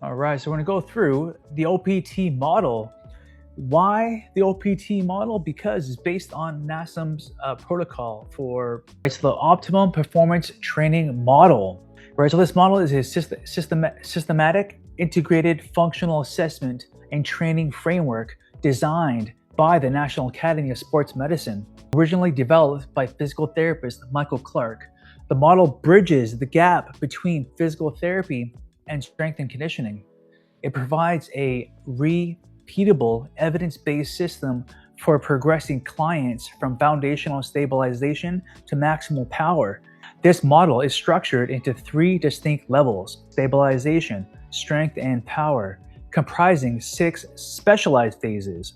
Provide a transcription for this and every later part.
All right, so we're going to go through the OPT model. Why the OPT model? Because it's based on NASM's protocol for it's the Optimum Performance Training model. Right, so this model is a systematic, integrated functional assessment and training framework designed by the National Academy of Sports Medicine, originally developed by physical therapist Michael Clark. The model bridges the gap between physical therapy and strength and conditioning. It provides a repeatable, evidence-based system for progressing clients from foundational stabilization to maximal power. This model is structured into 3 distinct levels: stabilization, strength, and power, comprising 6 specialized phases.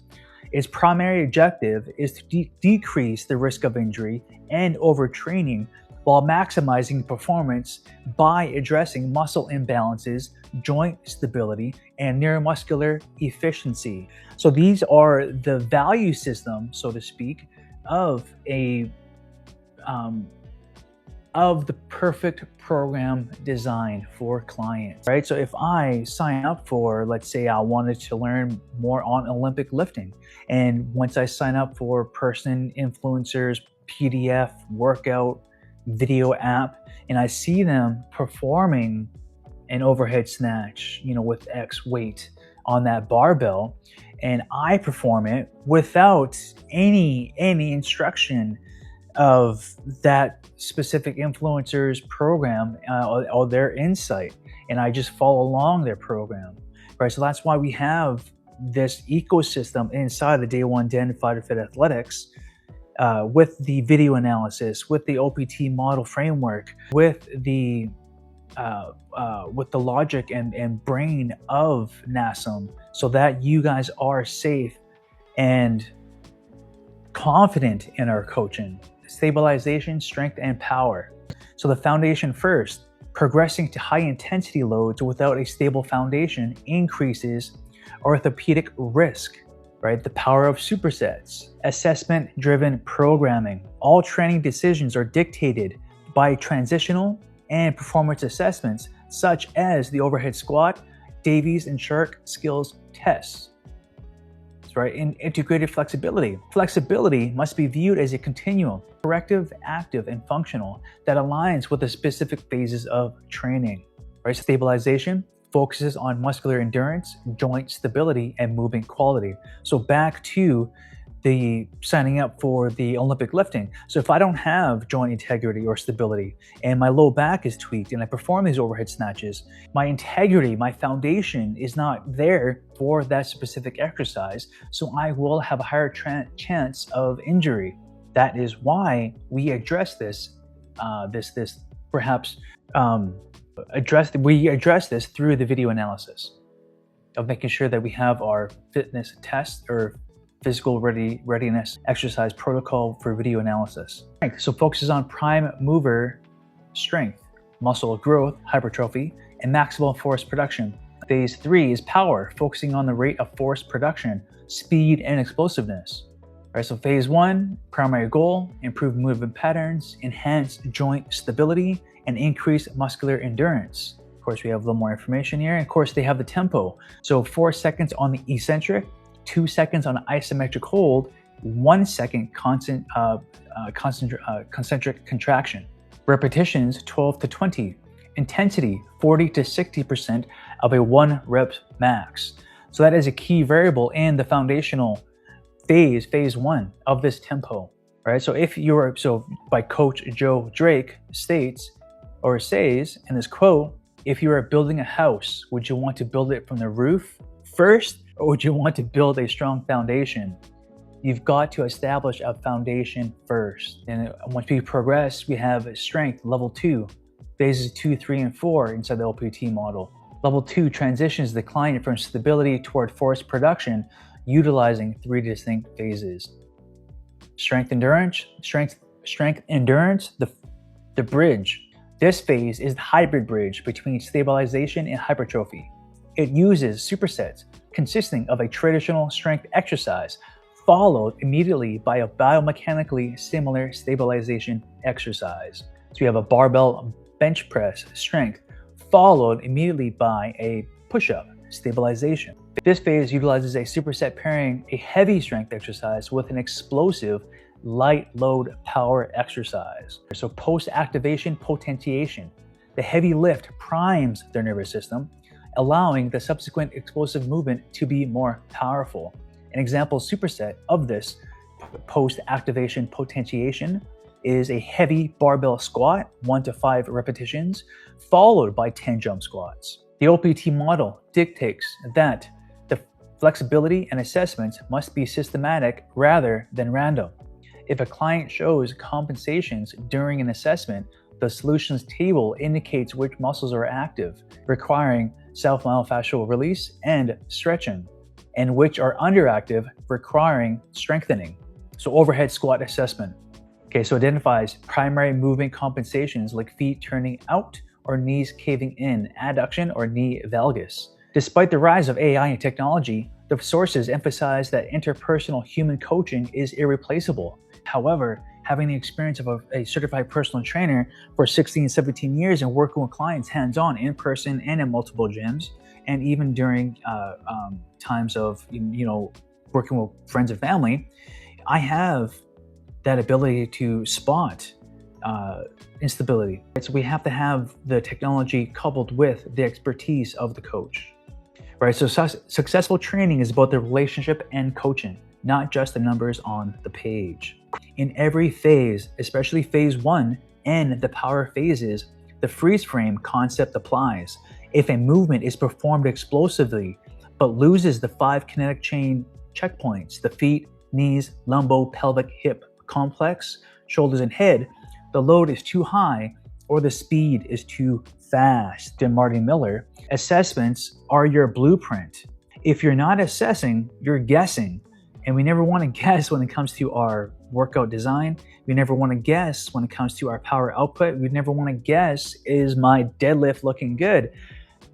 Its primary objective is to decrease the risk of injury and overtraining while maximizing performance by addressing muscle imbalances, joint stability, and neuromuscular efficiency. So these are the value system, so to speak, of the perfect program designed for clients, right? So if I sign up for, let's say I wanted to learn more on Olympic lifting, and once I sign up for Person Influencers PDF workout video app, and I see them performing an overhead snatch, with X weight on that barbell, and I perform it without any instruction of that specific influencer's program or their insight, and I just follow along their program, right? So that's why we have this ecosystem inside the Day One Den Fighter Fit Athletics, with the video analysis, with the OPT model framework, with the logic and brain of NASM, so that you guys are safe and confident in our coaching. Stabilization, strength, and power. So the foundation first. Progressing to high intensity loads without a stable foundation increases orthopedic risk, right? The power of supersets. Assessment-driven programming. All training decisions are dictated by transitional and performance assessments, such as the overhead squat, Davies and Shark skills tests. Right? In integrated flexibility. Flexibility must be viewed as a continuum, corrective, active, and functional, that aligns with the specific phases of training. Right? Stabilization focuses on muscular endurance, joint stability, and movement quality. So back to the signing up for the Olympic lifting. So if I don't have joint integrity or stability, and my low back is tweaked, and I perform these overhead snatches, my integrity, my foundation is not there for that specific exercise, so I will have a higher chance of injury. That is why we address this, we address this through the video analysis of making sure that we have our fitness test or physical readiness exercise protocol for video analysis. So focuses on prime mover strength, muscle growth, hypertrophy, and maximal force production. Phase 3 is power, focusing on the rate of force production, speed, and explosiveness. Right, so phase 1, primary goal, improve movement patterns, enhance joint stability, and increase muscular endurance. Of course, we have a little more information here. And of course, they have the tempo. So 4 seconds on the eccentric, 2 seconds on isometric hold, 1 second concentric contraction. Repetitions 12 to 20. Intensity 40 to 60% of a 1 rep max. So that is a key variable in the foundational phase 1 of this tempo. Right? So by Coach Joe Drake says in this quote, if you are building a house, would you want to build it from the roof first, or would you want to build a strong foundation? You've got to establish a foundation first. And once we progress, we have strength, level 2, phases 2, 3, and 4 inside the OPT model. Level 2 transitions the client from stability toward force production, utilizing 3 distinct phases. Strength endurance, the bridge. This phase is the hybrid bridge between stabilization and hypertrophy. It uses supersets consisting of a traditional strength exercise followed immediately by a biomechanically similar stabilization exercise. So we have a barbell bench press strength followed immediately by a push-up, stabilization. This phase utilizes a superset pairing a heavy strength exercise with an explosive light load power exercise. So post-activation potentiation. The heavy lift primes their nervous system, allowing the subsequent explosive movement to be more powerful. An example superset of this post-activation potentiation is a heavy barbell squat, 1 to 5 repetitions, followed by 10 jump squats. The OPT model dictates that the flexibility and assessments must be systematic rather than random. If a client shows compensations during an assessment, the solutions table indicates which muscles are active, requiring self-myofascial release and stretching, and which are underactive, requiring strengthening. So overhead squat assessment. Okay, so identifies primary movement compensations like feet turning out or knees caving in, adduction or knee valgus. Despite the rise of AI and technology, the sources emphasize that interpersonal human coaching is irreplaceable. However, having the experience of a certified personal trainer for 16, 17 years and working with clients hands-on, in person and in multiple gyms, and even during times of working with friends and family, I have that ability to spot instability. So we have to have the technology coupled with the expertise of the coach. Right, so successful training is about the relationship and coaching, not just the numbers on the page. In every phase, especially phase 1 and the power phases, the freeze frame concept applies. If a movement is performed explosively but loses the 5 kinetic chain checkpoints, the feet, knees, lumbo, pelvic, hip complex, shoulders and head, the load is too high or the speed is too fast. To Marty Miller, assessments are your blueprint. If you're not assessing, you're guessing. And we never want to guess when it comes to our workout design. We never want to guess when it comes to our power output. We never want to guess, is my deadlift looking good?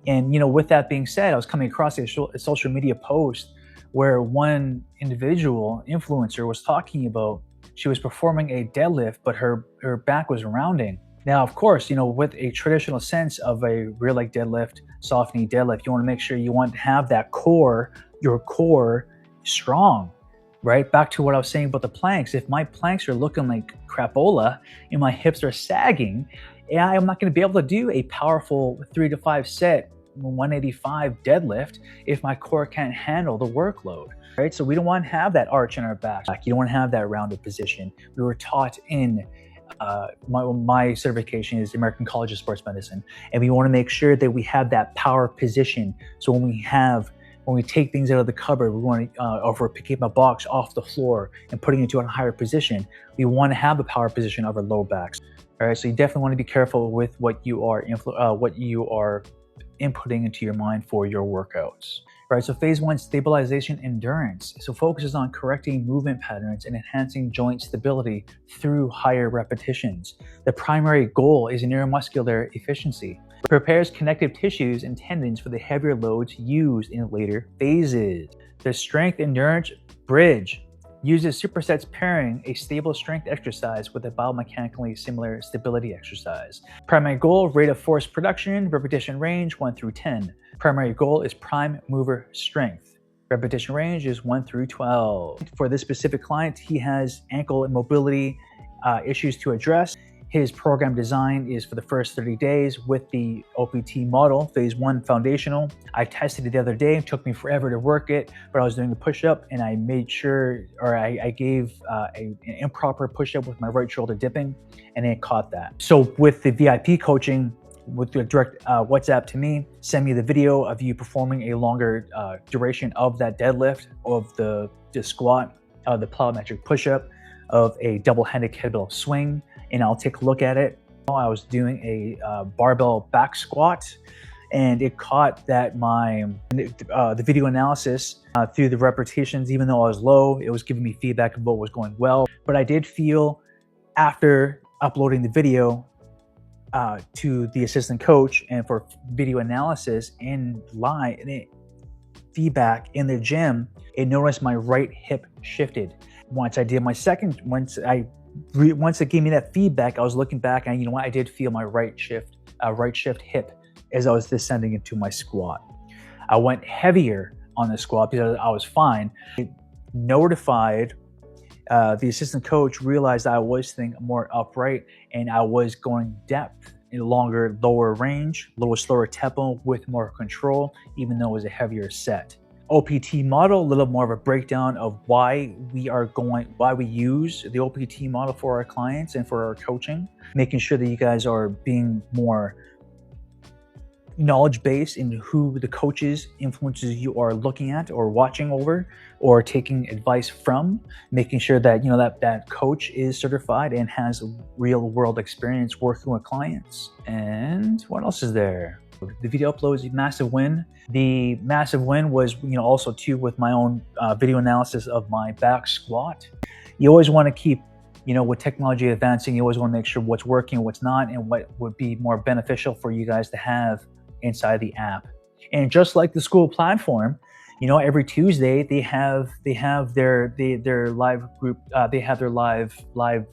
And with that being said, I was coming across a social media post where one individual influencer was talking about she was performing a deadlift, but her back was rounding. Now, of course, with a traditional sense of a rear leg deadlift, soft knee deadlift, you want to make sure you want to have that your core strong, right? Back to what I was saying about the planks. If my planks are looking like crapola and my hips are sagging, I'm not going to be able to do a powerful 3 to 5 set 185 deadlift if my core can't handle the workload, right? So we don't want to have that arch in our back. You don't want to have that rounded position. We were taught in my certification is American College of Sports Medicine, and we want to make sure that we have that power position. So when we take things out of the cupboard, we want to, or if we're picking up a box off the floor and putting it into a higher position, we want to have the power position of our low backs. All right, so you definitely want to be careful with what you are inputting into your mind for your workouts. Right, so phase 1, stabilization endurance. So focuses on correcting movement patterns and enhancing joint stability through higher repetitions. The primary goal is neuromuscular efficiency. It prepares connective tissues and tendons for the heavier loads used in later phases. The strength endurance bridge uses supersets pairing a stable strength exercise with a biomechanically similar stability exercise. Primary goal, rate of force production, repetition range 1 through 10. Primary goal is prime mover strength. Repetition range is 1 through 12. For this specific client, he has ankle mobility issues to address. His program design is for the first 30 days with the OPT model, phase 1 foundational. I tested it the other day. It took me forever to work it, but I was doing the push-up and I made sure, or I gave an improper push-up with my right shoulder dipping, and it caught that. So with the VIP coaching, with the direct WhatsApp to me, send me the video of you performing a longer duration of that deadlift, of the squat, the plyometric push-up, of a double-handed kettlebell swing, and I'll take a look at it. I was doing a barbell back squat, and it caught that the video analysis through the repetitions, even though I was low, it was giving me feedback of what was going well. But I did feel after uploading the video to the assistant coach and for video analysis in live feedback in the gym, it noticed my right hip shifted. Once it gave me that feedback, I was looking back and I did feel my right shift hip as I was descending into my squat. I went heavier on the squat because I was fine. I notified the assistant coach, realized I was staying more upright and I was going depth in longer, lower range, a little slower tempo with more control, even though it was a heavier set. OPT model, a little more of a breakdown of why we use the OPT model for our clients and for our coaching, making sure that you guys are being more knowledge-based in who the coaches, influences you are looking at or watching over or taking advice from, making sure that that coach is certified and has real world experience working with clients. And what else is there? The video upload is a massive win. The massive win was also too with my own video analysis of my back squat. You always want to keep, with technology advancing, you always want to make sure what's working, what's not, and what would be more beneficial for you guys to have inside the app. And just like the school platform, every Tuesday they have their live group, they have their live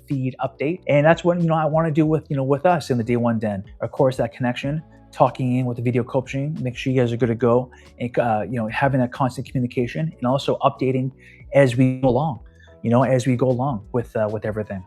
feed update, and that's what I want to do with us in the Day One Den. Of course, that connection, talking in with the video coaching, make sure you guys are good to go, and having that constant communication, and also updating as we go along, with everything.